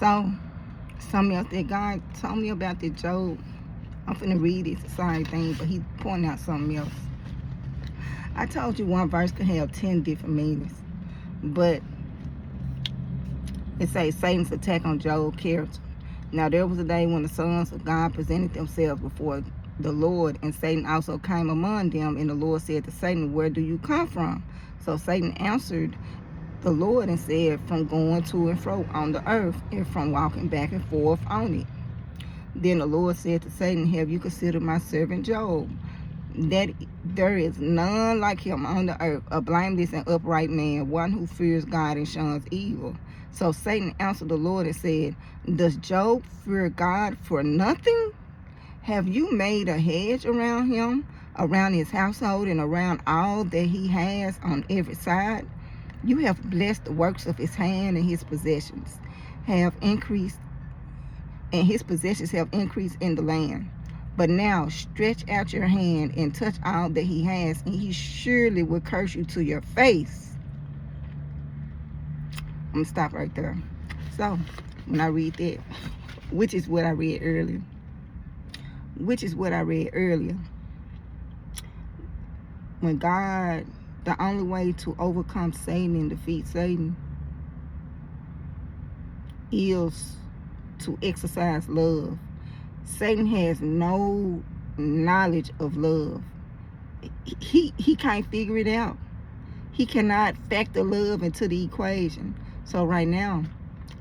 So, something else that God told me about the Job, I'm finna read it, it's the same thing, but he pointing out something else. I told you one verse could have 10 different meanings, but it says Satan's attack on Job's character. Now there was a day when the sons of God presented themselves before the Lord, and Satan also came among them, and the Lord said to Satan, where do you come from? So Satan answered the Lord and said, from going to and fro on the earth, and from walking back and forth on it. Then the Lord said to Satan, have you considered my servant Job, that there is none like him on the earth, a blameless and upright man, one who fears God and shuns evil? So Satan answered the Lord and said, does Job fear God for nothing? Have you made a hedge around him, around his household, and around all that he has on every side? You have blessed the works of his hand, and his possessions have increased, and his possessions have increased in the land. But now stretch out your hand and touch all that he has, and he surely will curse you to your face. I'm going to stop right there. So, when I read that, which is what I read earlier, when God, the only way to overcome Satan and defeat Satan is to exercise love. Satan has no knowledge of love. He can't figure it out. He cannot factor love into the equation. So right now,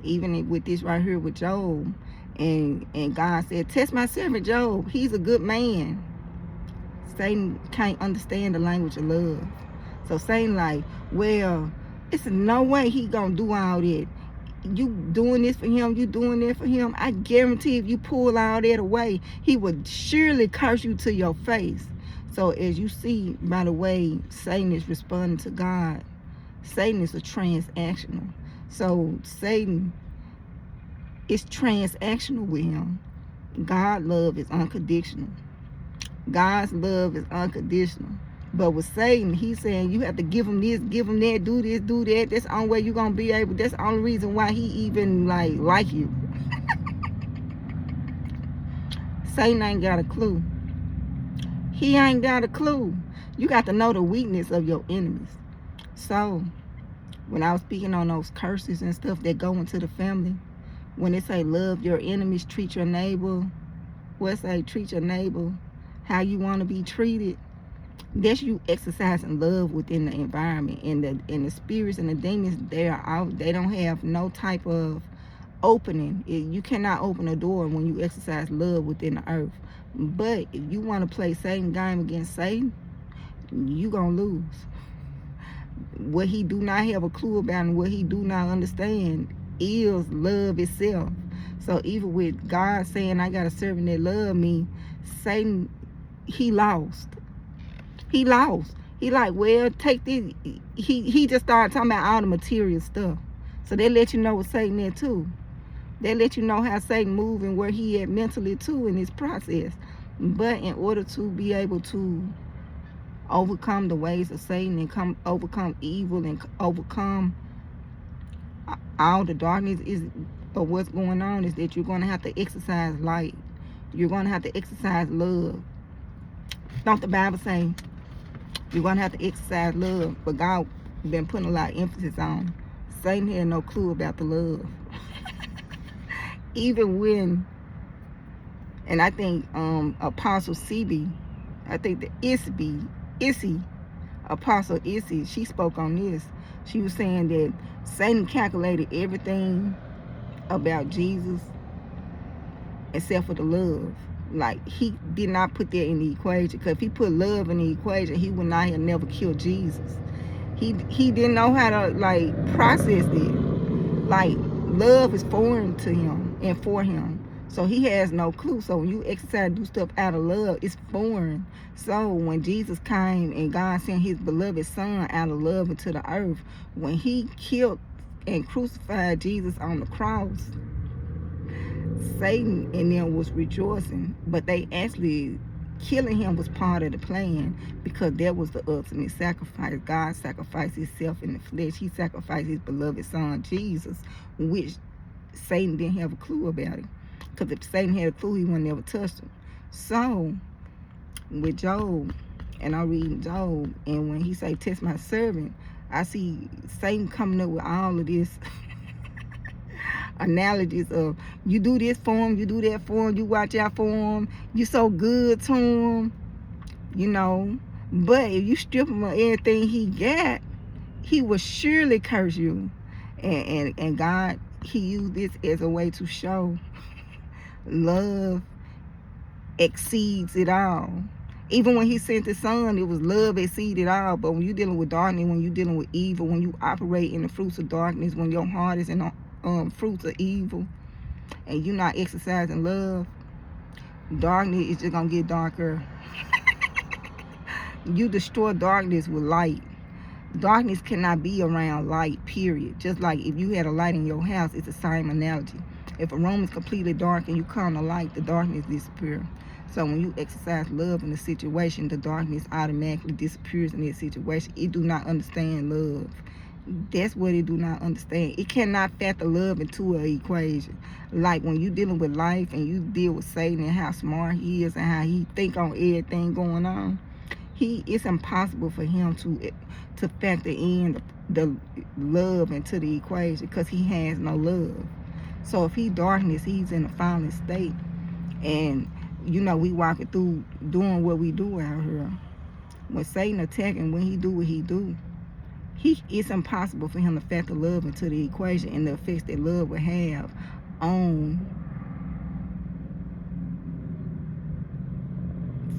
even with this right here with Job, and God said, test my servant Job, he's a good man. Satan can't understand the language of love. So Satan like, well, it's no way he gonna do all that. You doing this for him, you doing that for him. I guarantee if you pull all that away, he would surely curse you to your face. So as you see by the way Satan is responding to God, Satan is a transactional. So Satan is transactional with him. God's love is unconditional. God's love is unconditional. But with Satan, he's saying you have to give him this, give him that, do this, do that. That's the only way you're going to be able. That's the only reason why he even like you. Satan ain't got a clue. He ain't got a clue. You got to know the weakness of your enemies. So, when I was speaking on those curses and stuff that go into the family, when they say love your enemies, treat your neighbor, what say treat your neighbor how you want to be treated, that's you exercising love within the environment. And the spirits and the demons, they don't have no type of opening. You cannot open a door when you exercise love within the earth. But if you want to play Satan game against Satan, you gonna lose. What he do not have a clue about and what he do not understand is love itself. So even with God saying, I got a servant that love me, Satan, he lost. He lost. He like, well, take this. He just started talking about all the material stuff. So they let you know what Satan is too. They let you know how Satan move and where he at mentally too in this process. But in order to be able to overcome the ways of Satan and overcome evil and overcome all the darkness of what's going on, is that you're going to have to exercise light. You're going to have to exercise love. Don't the Bible say you're going to have to exercise love? But God been putting a lot of emphasis on Satan had no clue about the love. Even when, and I think Apostle CB, I think the Issy, Apostle Issy, she spoke on this. She was saying that Satan calculated everything about Jesus except for the love. Like, he did not put that in the equation, because if he put love in the equation, he would not have never killed Jesus. He didn't know how to process it. Like, love is foreign to him and for him. So he has no clue. So when you exercise, do stuff out of love, it's foreign. So when Jesus came and God sent his beloved son out of love into the earth, when he killed and crucified Jesus on the cross, Satan and them was rejoicing, but they actually killing him was part of the plan, because that was the ultimate sacrifice. God sacrificed himself in the flesh. He sacrificed his beloved son Jesus, which Satan didn't have a clue about it. Because if Satan had a clue, he would never touched him. So, with Job, and I'm reading Job, and when he say, test my servant, I see Satan coming up with all of this analogies of, you do this for him, you do that for him, you watch out for him, you so good to him, you know. But if you strip him of everything he got, he will surely curse you. And God, he used this as a way to show love exceeds it all. Even when he sent his son, it was love exceeded all. But when you're dealing with darkness, when you're dealing with evil, when you operate in the fruits of darkness, when your heart is in the fruits of evil, and you're not exercising love, darkness is just going to get darker. You destroy darkness with light. Darkness cannot be around light, period. Just like if you had a light in your house, it's the same analogy. If a room is completely dark and you come to light, the darkness disappears. So when you exercise love in a situation, the darkness automatically disappears in that situation. It do not understand love. That's what it do not understand. It cannot factor love into an equation. Like when you dealing with life and you deal with Satan and how smart he is and how he think on everything going on, it's impossible for him to factor in the love into the equation, because he has no love. So if he darkness, he's in a fallen state. And you know, we walking through doing what we do out here. When Satan attacking, when he do what he do, it's impossible for him to factor love into the equation and the effects that love will have on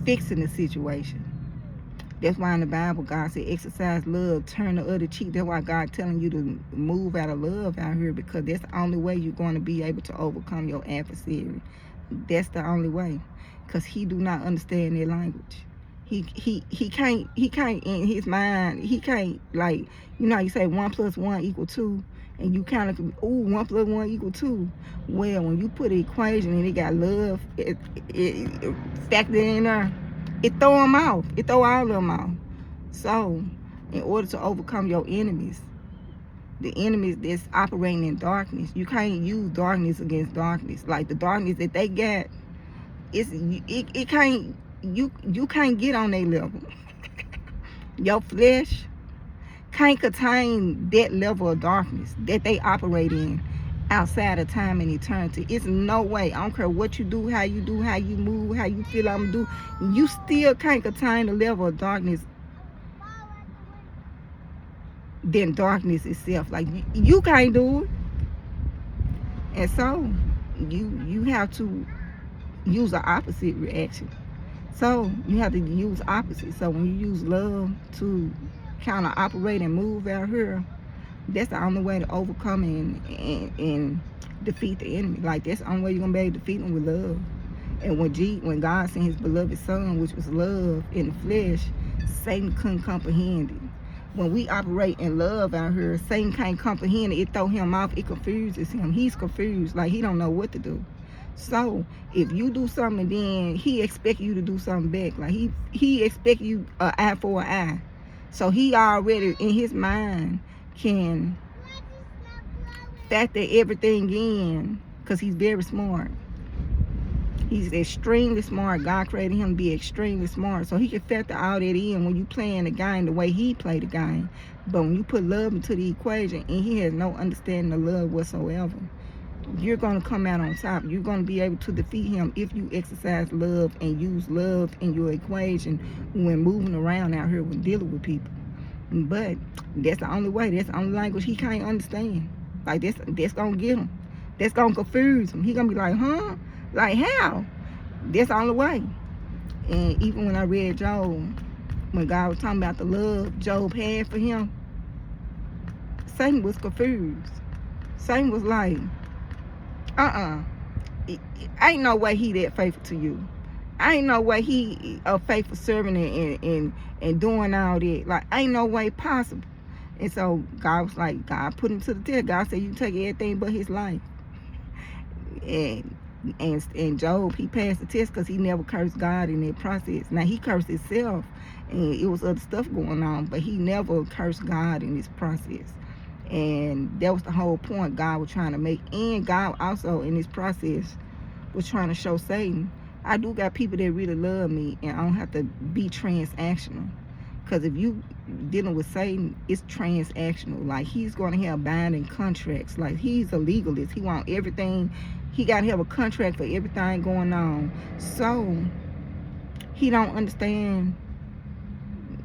fixing the situation. That's why in the Bible, God said, exercise love, turn the other cheek. That's why God telling you to move out of love out here, because that's the only way you're going to be able to overcome your adversary. That's the only way, because he do not understand their language. He can't in his mind, he can't, like, you know, you say 1 + 1 = 2, and you kind of, 1 + 1 = 2. Well, when you put an equation and it got love, it factored in there, it throw them off. It throw all of them off. So, in order to overcome your enemies, the enemies that's operating in darkness, you can't use darkness against darkness. Like the darkness that they got, it can't, you can't get on their level. Your flesh can't contain that level of darkness that they operate in outside of time and eternity. It's no way. I don't care what you do, how you move, how you feel I'm do. You still can't contain the level of darkness than darkness itself. Like you can't do it. And so you have to use the opposite reaction. So you have to use opposite. So when you use love to kind of operate and move out here, that's the only way to overcome and defeat the enemy. Like that's the only way you're gonna be able to defeat them, with love. And when God sent his beloved son, which was love in the flesh, Satan couldn't comprehend it. When we operate in love out here, Satan can't comprehend it. It throw him off. It confuses him. He's confused. Like he don't know what to do. So if you do something, then he expect you to do something back. Like he expect you an eye for an eye. So he already in his mind can factor everything in, because he's very smart. He's extremely smart. God created him to be extremely smart. So he can factor all that in when you playing the game the way he played the game. But when you put love into the equation and he has no understanding of love whatsoever, you're going to come out on top. You're going to be able to defeat him if you exercise love and use love in your equation when moving around out here when dealing with people. But that's the only way. That's the only language he can't understand. Like that's going to get him. That's going to confuse him. He going to be like, huh? Like how? That's the only way. And even when I read Job, when God was talking about the love Job had for him, Satan was confused. Satan was like, ain't no way he that faithful to you. Ain't no way he a faithful servant and doing all that. Like, ain't no way possible. And so God was like, God put him to the test. God said, you take everything but his life. And Job, he passed the test because he never cursed God in that process. Now, he cursed himself, and it was other stuff going on, but he never cursed God in this process. And that was the whole point God was trying to make. And God also, in this process, was trying to show Satan, I do got people that really love me, and I don't have to be transactional. Because if you dealing with Satan, it's transactional. Like, he's going to have binding contracts. Like, he's a legalist. He want everything. He got to have a contract for everything going on. So he don't understand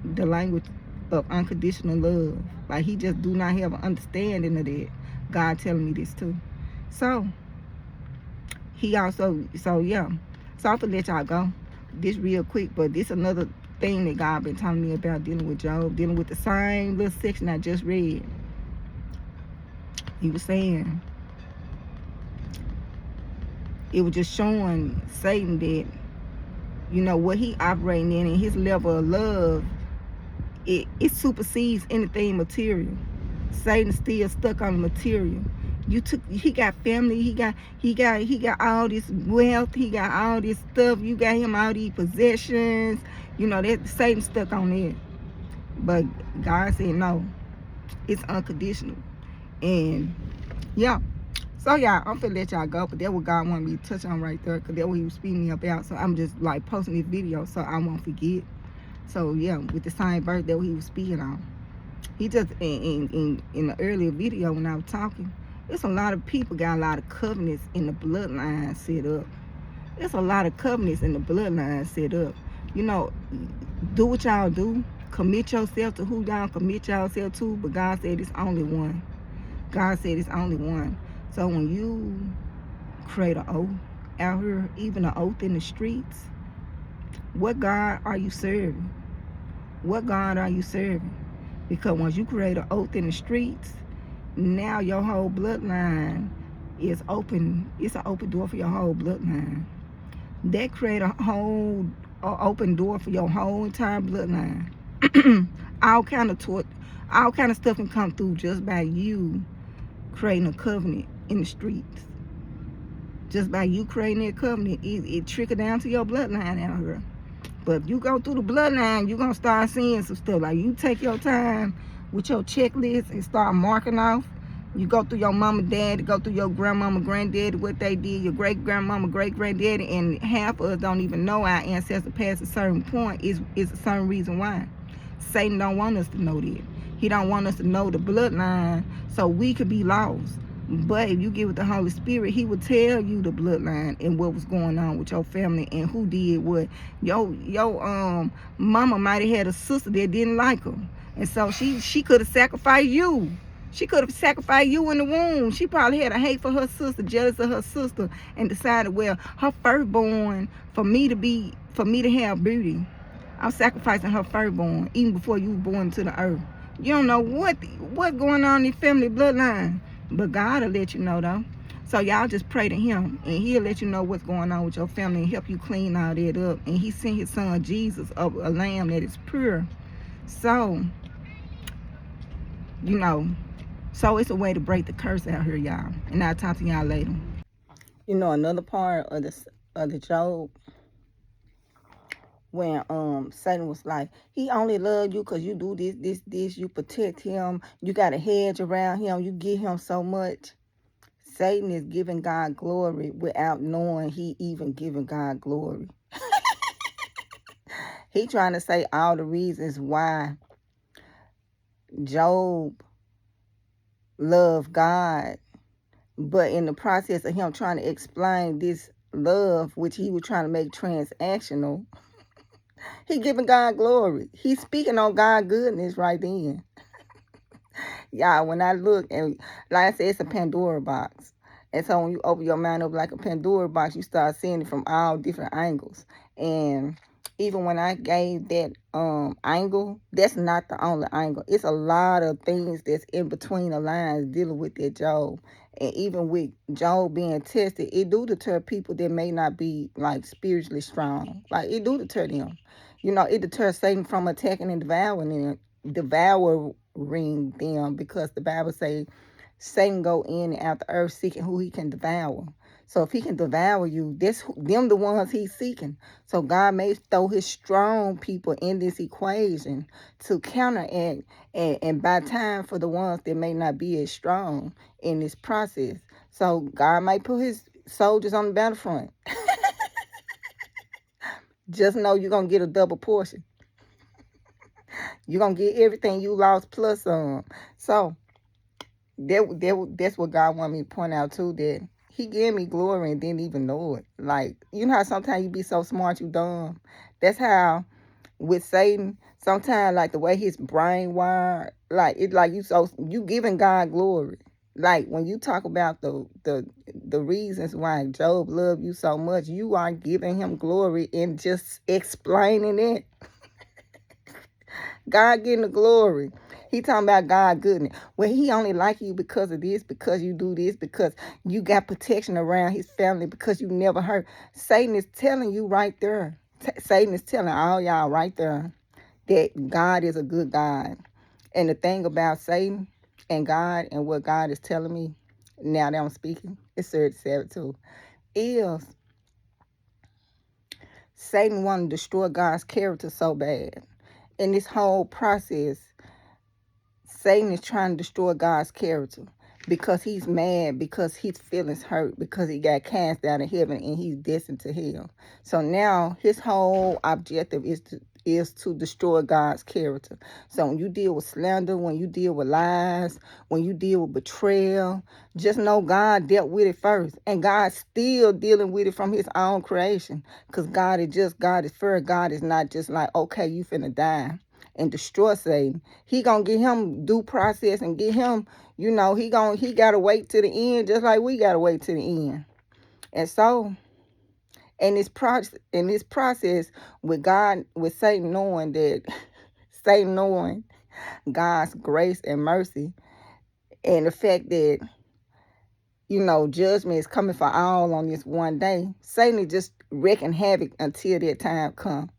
the language of unconditional love. Like, he just do not have an understanding of that. God telling me this too. So he also, so yeah. So I'm gonna let y'all go. This real quick, but this another thing that God been telling me about dealing with Job, dealing with the same little section I just read. He was saying, it was just showing Satan that, you know, what he operating in and his level of love, it supersedes anything material. Satan's still stuck on the material. He got family, he got all this wealth, he got all this stuff, you got him all these possessions, you know, that Satan stuck on it. But God said no, it's unconditional. And yeah, so yeah, I'm finna let y'all go, but that's what God wanted me to touch on right there, because that's what he was speaking me about. So I'm just like posting this video so I won't forget. So yeah, with the same verse that he was speaking on. He just, in the earlier video when I was talking, it's a lot of people got a lot of covenants in the bloodline set up. There's a lot of covenants in the bloodline set up. You know, do what y'all do. Commit yourself to who y'all commit yourself to, but God said it's only one. God said it's only one. So when you create an oath out here, even an oath in the streets, what God are you serving? What God are you serving? Because once you create an oath in the streets, now your whole bloodline is open. It's an open door for your whole bloodline. That create a whole open door for your whole entire bloodline. all kind of stuff can come through just by you creating a covenant in the streets. Just by you creating that covenant, it trickle down to your bloodline out here. But if you go through the bloodline, you're going to start seeing some stuff. Like, you take your time with your checklist and start marking off. You go through your mama, daddy, go through your grandmama, granddaddy, what they did, your great-grandmama, great-granddaddy, and half of us don't even know our ancestors past a certain point is a certain reason why. Satan don't want us to know that. He don't want us to know the bloodline so we could be lost. But if you get with the Holy Spirit, he will tell you the bloodline and what was going on with your family and who did what. Your mama might have had a sister that didn't like her. And so she could have sacrificed you. She could have sacrificed you in the womb. She probably had a hate for her sister, jealous of her sister, and decided, well, her firstborn, for me to have beauty, I'm sacrificing her firstborn even before you were born to the earth. You don't know what's going on in family bloodline. But God will let you know, though. So y'all just pray to him, and he'll let you know what's going on with your family and help you clean all that up. And he sent his son Jesus, a lamb that is pure. So, you know, so it's a way to break the curse out here, y'all. And I'll talk to y'all later. You know, another part of the Job, when Satan was like, he only loved you because you do this, you protect him, you got a hedge around him, you give him so much. Satan is giving God glory without knowing he even giving God glory. He trying to say all the reasons why Job loved God, but in the process of him trying to explain this love, which he was trying to make transactional, he giving God glory. He's speaking on God's goodness right then. Y'all, when I look, and like I said, it's a Pandora box. And so when you open your mind up like a Pandora box, you start seeing it from all different angles. And even when I gave that angle, that's not the only angle. It's a lot of things that's in between the lines dealing with that Job. And even with Job being tested, it do deter people that may not be like spiritually strong. Like, it do deter them. You know, it deters Satan from attacking and devouring them, because the Bible says Satan go in and out the earth seeking who he can devour. So if he can devour you, them the ones he's seeking. So God may throw his strong people in this equation to counteract and buy time for the ones that may not be as strong in this process. So God might put his soldiers on the battlefront. Just know you're going to get a double portion. You're going to get everything you lost plus some. So that's what God want me to point out too, that he gave me glory and didn't even know it. Like, you know how sometimes you be so smart you dumb? That's how with Satan, sometimes like the way his brain wired, like it like you giving God glory. Like when you talk about the reasons why Job loved you so much, you are giving him glory and just explaining it. God getting the glory. He talking about God goodness. Well, he only like you because of this, because you do this, because you got protection around his family, because you never hurt. Satan is telling you right there. Satan is telling all y'all right there that God is a good God. And the thing about Satan and God and what God is telling me, now that I'm speaking, it's 37 is Satan wanted to destroy God's character so bad. In this whole process, Satan is trying to destroy God's character because he's mad, because his feelings hurt, because he got cast out of heaven and he's destined to hell. So now his whole objective is to destroy God's character. So when you deal with slander, when you deal with lies, when you deal with betrayal, just know God dealt with it first. And God's still dealing with it from his own creation. Because God is fair. God is not just like, okay, you finna die and destroy Satan. He gonna get him due process and get him, he gotta wait to the end, just like we gotta wait to the end. And so in this process with God, with Satan knowing that Satan knowing God's grace and mercy, and the fact that judgment is coming for all on this one day, Satan is just wreaking havoc until that time comes.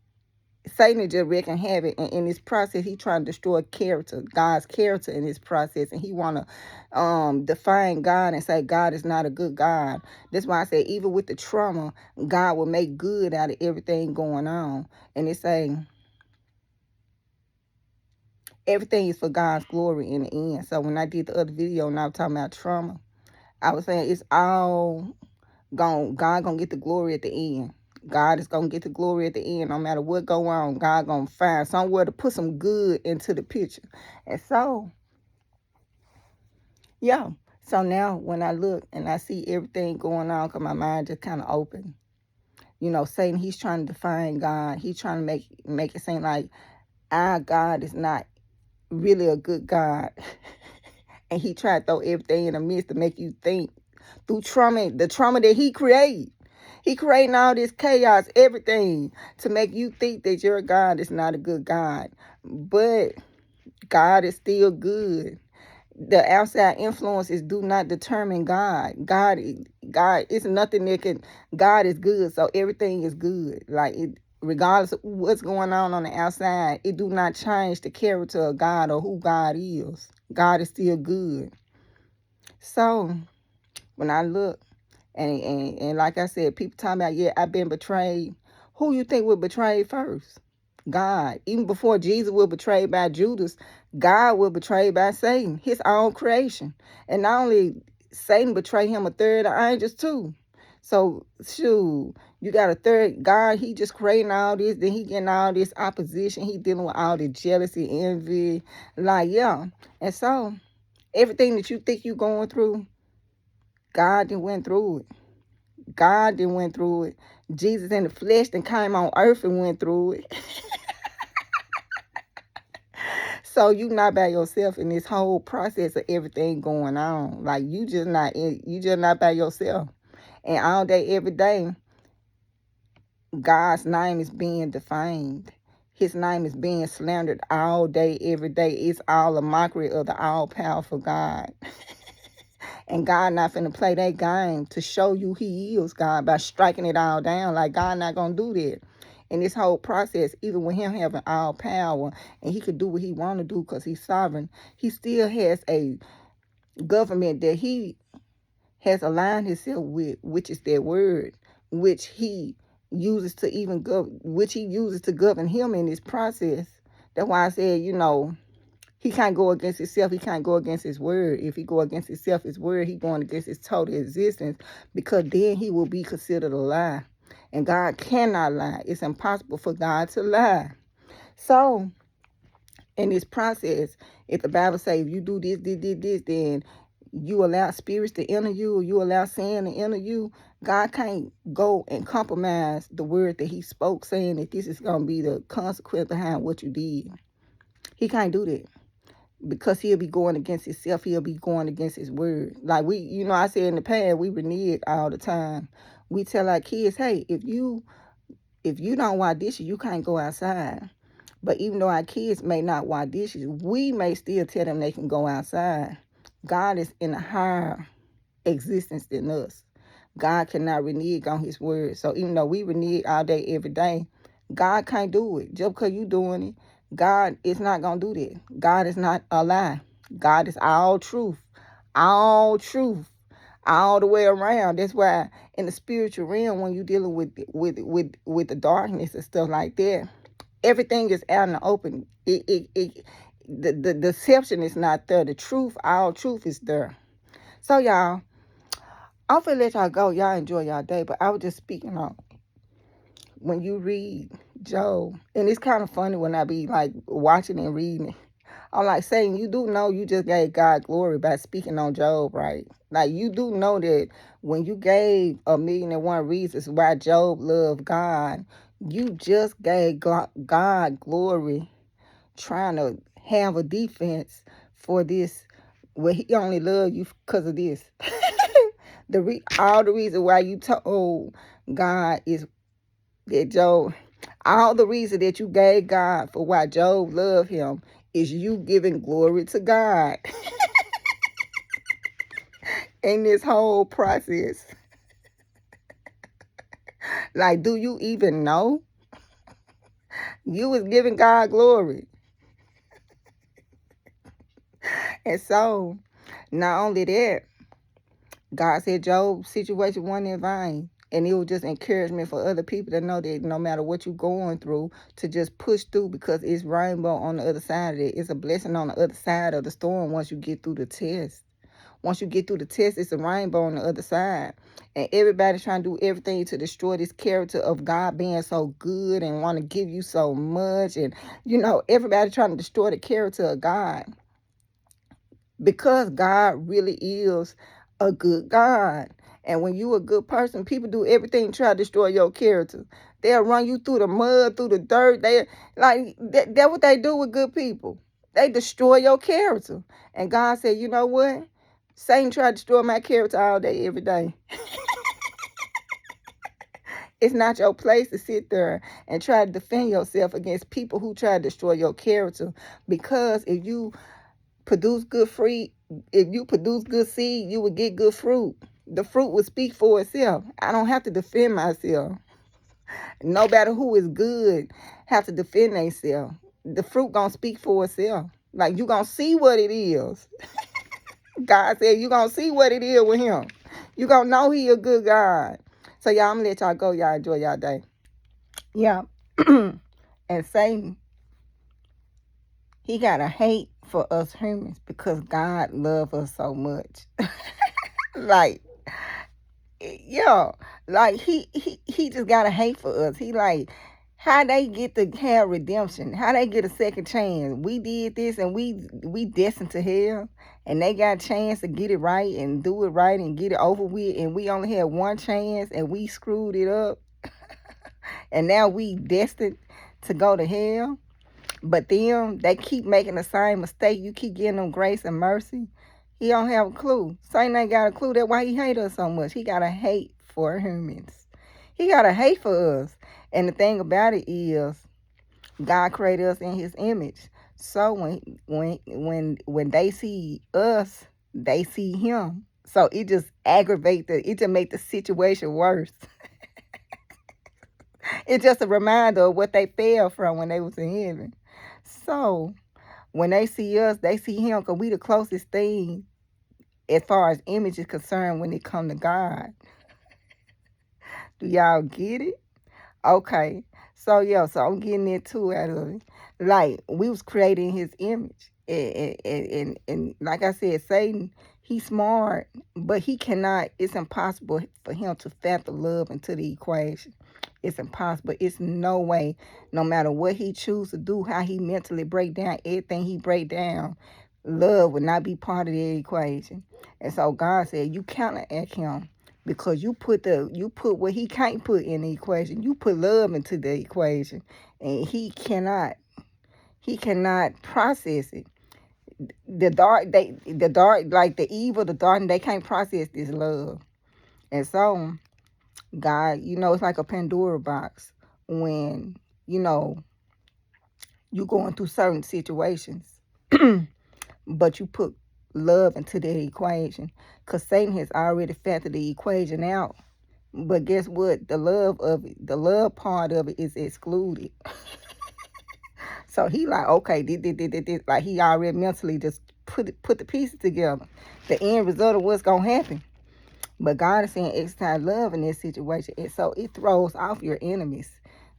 Satan is just wreaking havoc, and in this process, he trying to destroy character, God's character in this process, and he want to define God and say God is not a good God. That's why I say even with the trauma, God will make good out of everything going on, and it's saying everything is for God's glory in the end. So when I did the other video and I was talking about trauma, I was saying it's all God gonna get the glory at the end. God is going to get the glory at the end. No matter what go on, God going to find somewhere to put some good into the picture. And so, yeah. So now when I look and I see everything going on, because my mind just kind of open. Satan, he's trying to define God. He's trying to make it seem like our God is not really a good God. And he tried to throw everything in the midst to make you think through trauma, the trauma that he created. He creating all this chaos, everything, to make you think that your God is not a good God. But God is still good. The outside influences do not determine God. God is nothing that can. God is good, so everything is good. Like regardless of what's going on the outside, it do not change the character of God or who God is. God is still good. So when I look, and like I said, people talking about, yeah, I've been betrayed. Who you think was betrayed first? God. Even before Jesus was betrayed by Judas, God was betrayed by Satan, his own creation. And not only Satan betrayed him, a third of angels too. So, shoot, you got a third God, he just creating all this, then he getting all this opposition. He dealing with all the jealousy, envy, like, yeah. And so, everything that you think you going through, God done went through it. God done went through it. Jesus in the flesh then came on earth and went through it. So you not by yourself in this whole process of everything going on. Like you just not by yourself. And all day, every day, God's name is being defamed. His name is being slandered all day, every day. It's all a mockery of the all-powerful God. And God not finna play that game to show you he is God by striking it all down. Like God not gonna do that. In this whole process, even with him having all power and he could do what he want to do because he's sovereign, he still has a government that he has aligned himself with, which is their word, which he uses to even which he uses to govern him in this process. That's why I said, he can't go against himself. He can't go against his word. If he go against himself, his word, he going against his total existence, because then he will be considered a lie. And God cannot lie. It's impossible for God to lie. So, in this process, if the Bible says if you do this, then you allow spirits to enter you, or you allow sin to enter you, God can't go and compromise the word that he spoke, saying that this is going to be the consequence behind what you did. He can't do that, because he'll be going against himself. He'll be going against his word. Like I said in the past, we renege all the time. We tell our kids, hey, if you don't wash dishes, you can't go outside. But even though our kids may not wash dishes, we may still tell them they can go outside. God is in a higher existence than us. God cannot renege on his word. So even though we renege all day, every day, God can't do it. Just because you doing it, God is not going to do that. God is not a lie. God is all truth. All truth. All the way around. That's why in the spiritual realm, when you're dealing with the darkness and stuff like that, everything is out in the open. The deception is not there. The truth, all truth is there. So y'all, I'm finna let y'all go. Y'all enjoy y'all day. But I was just speaking on when you read Job, and it's kind of funny when I be like watching and reading it. I'm like saying, you do know you just gave God glory by speaking on Job, right? Like, you do know that when you gave 1,000,001 reasons why Job loved God, you just gave God glory, trying to have a defense for this, where he only loved you because of this. All the reason why you told God is that Job, all the reason that you gave God for why Job loved him is you giving glory to God in this whole process. Like, do you even know? You was giving God glory. And so, not only that, God said Job's situation wasn't in vain. And it was just encouragement for other people to know that no matter what you're going through, to just push through, because it's rainbow on the other side of it. It's a blessing on the other side of the storm once you get through the test. Once you get through the test, it's a rainbow on the other side. And everybody's trying to do everything to destroy this character of God being so good and want to give you so much. And, everybody trying to destroy the character of God. Because God really is a good God. And when you a good person, people do everything to try to destroy your character. They'll run you through the mud, through the dirt. That's what they do with good people. They destroy your character. And God said, you know what? Satan tried to destroy my character all day, every day. It's not your place to sit there and try to defend yourself against people who try to destroy your character. Because if you produce good seed, you will get good fruit. The fruit will speak for itself. I don't have to defend myself. No matter who is good have to defend themselves. The fruit gonna speak for itself. Like, you gonna see what it is. God said you gonna see what it is with him. You gonna know he a good God. So y'all, I'm gonna let y'all go. Y'all enjoy y'all day. Yeah. And Satan, he got a hate for us humans because God loves us so much. Like, yeah, like he just got a hate for us. He like, how they get to have redemption? How they get a second chance? We did this and we destined to hell, and they got a chance to get it right and do it right and get it over with, and we only had one chance and we screwed it up, and now we destined to go to hell. But them, they keep making the same mistake. You keep giving them grace and mercy. He don't have a clue. Satan ain't got a clue. That's why he hate us so much. He got a hate for humans. He got a hate for us. And the thing about it is, God created us in his image. So when they see us, they see him. So it just it just make the situation worse. It's just a reminder of what they fell from when they was in heaven. So when they see us, they see him, because we the closest thing as far as image is concerned when it come to God. Do y'all get it? Okay. So yeah, so I'm getting that too out of it. Like we was created in his image. And like I said, Satan, he's smart, but he cannot, it's impossible for him to factor love into the equation. It's impossible. It's no way, no matter what he chooses to do, how he mentally break down, everything he break down, love would not be part of the equation. And so God said, you counteract him because you put what he can't put in the equation. You put love into the equation, and he cannot process it. The dark, like the evil, the dark, they can't process this love. And so God, it's like a Pandora box when you going through certain situations, but you put love into the equation, because Satan has already factored the equation out. But guess what? The love part of it is excluded. So he like, okay, this. Like he already mentally just put the pieces together. The end result of what's gonna happen. But God is saying exercise love in this situation. And so it throws off your enemies.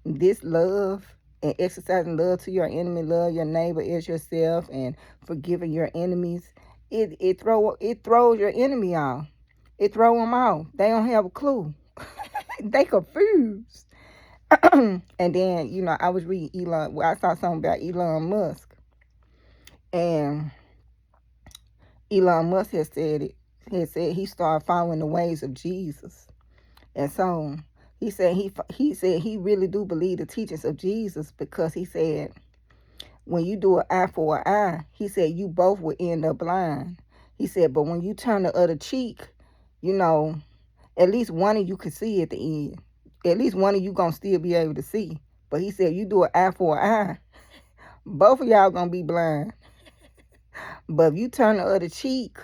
This love and exercising love to your enemy, love your neighbor as yourself, and forgiving your enemies, it throws your enemy off. It throw them off. They don't have a clue. They confused. And then, I was reading I saw something about Elon Musk. And Elon Musk had said he started following the ways of Jesus. And so he said he really do believe the teachings of Jesus, because he said when you do an eye for an eye, he said you both will end up blind. He said, but when you turn the other cheek, at least one of you can see at the end. At least one of you gonna still be able to see. But he said you do an eye for an eye, both of y'all gonna be blind. But if you turn the other cheek,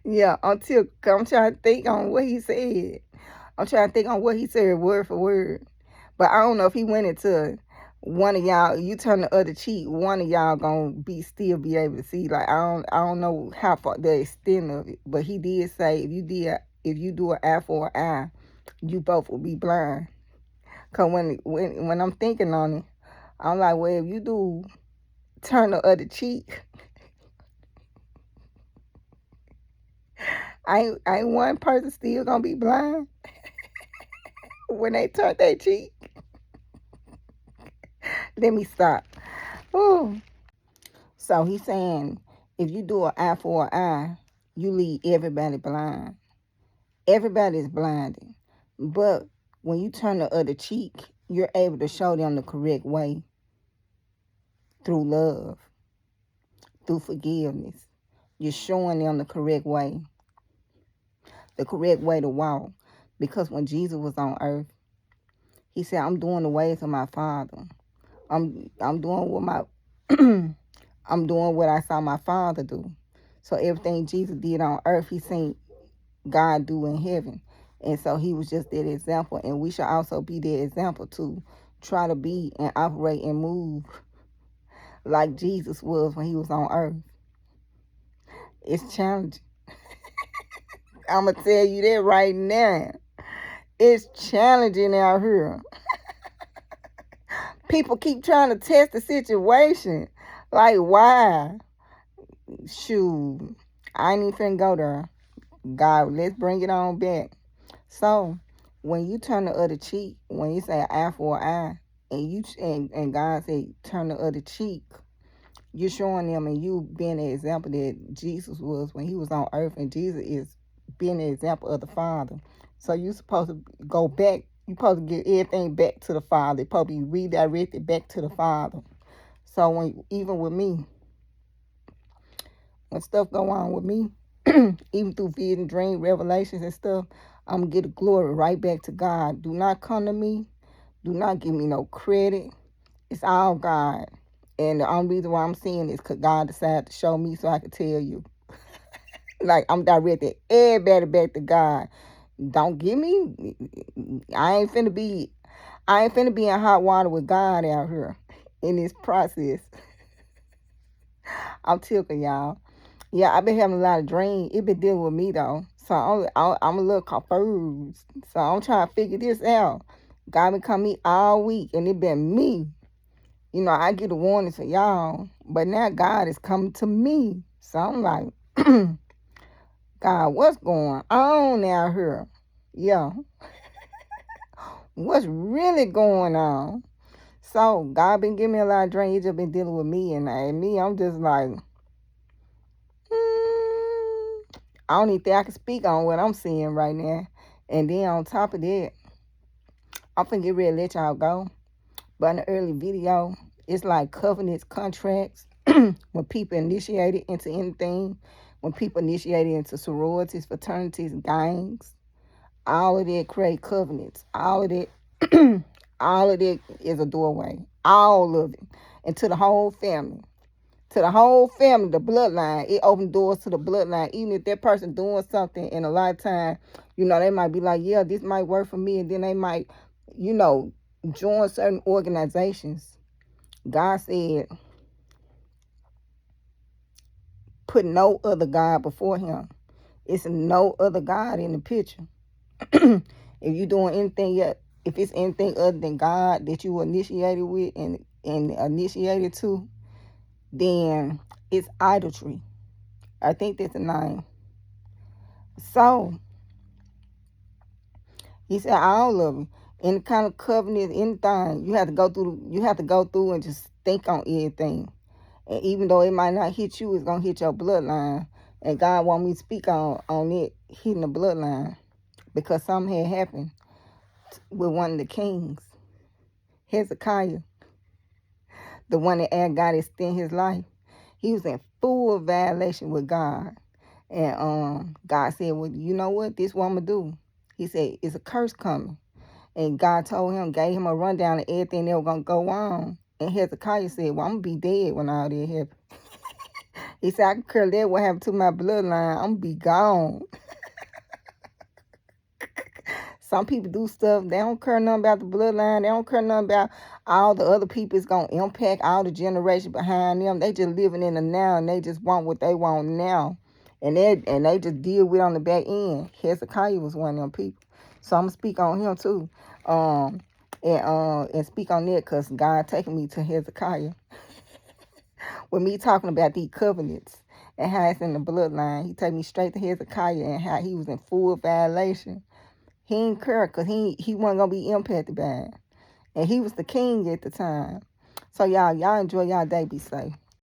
yeah, I'm trying to think on what he said. I'm trying to think on what he said word for word. But I don't know if he went into one of y'all, you turn the other cheek, one of y'all gonna still be able to see. Like I don't know how far the extent of it. But he did say if you do an eye for an eye, you both will be blind. Cause when I'm thinking on it, I'm like, well, if you do turn the other cheek, ain't one person still gonna be blind when they turn their cheek. Let me stop. Ooh. So he's saying if you do an eye for an eye, you leave everybody blind. Everybody is blinded. But when you turn the other cheek, you're able to show them the correct way through love, through forgiveness. You're showing them the correct way to walk. Because when Jesus was on earth, he said, I'm doing the ways of my Father. I'm doing what I'm doing what I saw my Father do. So everything Jesus did on earth, he seen God do in heaven. And so he was just that example. And we should also be that example to try to be and operate and move like Jesus was when he was on earth. It's challenging. I'm going to tell you that right now. It's challenging out here. People keep trying to test the situation. Like, why? Shoot. I ain't even finna go there. God, let's bring it on back. So, when you turn the other cheek, when you say eye for eye, and God said turn the other cheek, you're showing them, and you being the example that Jesus was when he was on earth, and Jesus is being the example of the Father. So you're supposed to go back. You're supposed to get everything back to the Father. It's supposed to be redirected back to the Father. So even with me, when stuff go on with me, even through vision, dream, revelations and stuff, I'm going to get the glory right back to God. Do not come to me. Do not give me no credit. It's all God. And the only reason why I'm seeing this is because God decided to show me so I could tell you. Like, I'm directed everybody back to God. Don't give me. I ain't finna be in hot water with God out here. in this process. I'm tilting, y'all. Yeah, I've been having a lot of dreams. It been dealing with me though, so I'm a little confused. So I'm trying to figure this out. God been coming me all week, and it been me. You know, I get a warning to y'all, but now God is coming to me. So I'm like, God, what's going on out here? Yeah, what's really going on? So God been giving me a lot of dreams. He just been dealing with me, and I'm just like, I don't even think I can speak on what I'm seeing right now. And then on top of that, I'm finna get ready to let y'all go. But in the early video, it's like covenants, contracts, when people initiated into anything, when people initiated into sororities, fraternities, gangs, all of that create covenants. All of that, all of that is a doorway. All of it. And to the whole family. To the whole family, the bloodline. It opens doors to the bloodline. Even if that person doing something in a lifetime, you know, they might be like, yeah, this might work for me. And then they might, you know, join certain organizations. God said, put no other God before him. It's no other God in the picture. If you doing anything yet, if it's anything other than God that you initiated with and initiated to, then it's idolatry. I think that's the name. So he said all of them. Any kind of covenant, anything, you have to go through. You have to go through and just think on everything. And even though it might not hit you, it's gonna hit your bloodline. And God want me to speak on it hitting the bloodline because something had happened with one of the kings, Hezekiah, the one that asked God to extend his life. He was in full violation with God. And God said, well, you know what? This what I'm going to do. He said, it's a curse coming. And God told him, gave him a rundown of everything that was going to go on. And Hezekiah said, well, I'm going to be dead when all that happens. He said, I can care less what happened to my bloodline. I'm going to be gone. Some people do stuff, they don't care nothing about the bloodline. They don't care nothing about all the other people it's going to impact, all the generation behind them. They just living in the now, and they just want what they want now. And they just deal with on the back end. Hezekiah was one of them people. So I'm going to speak on him too. And speak on that because God taking me to Hezekiah. With me talking about these covenants and how it's in the bloodline. He take me straight to Hezekiah and how he was in full violation. He didn't care because he wasn't going to be impacted by it. And he was the king at the time. So y'all enjoy y'all day. Be safe.